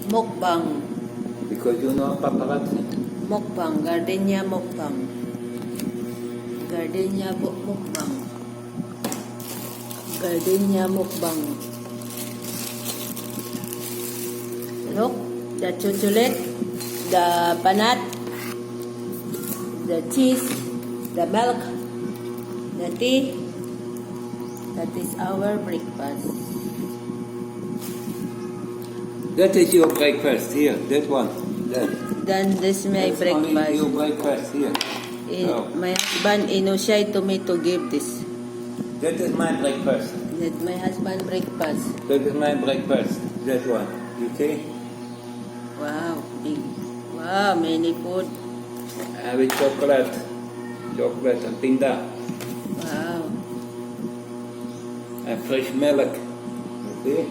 Mukbang. Because you know paparazzi. Mukbang. Gardenia mukbang. Gardenia mukbang. Gardenia mukbang. Look, the chocolate, the panat, the cheese, the milk, the tea. That is our breakfast. That is your breakfast here. That one. That. Then this my That's only breakfast. your breakfast here. No. My husband initiate to me to give this. That is my breakfast. That my husband breakfast. That is my breakfast. That one. You see? Wow, big. Wow, many food. I have a chocolate. Chocolate and pinda. Wow. And fresh milk. Okay?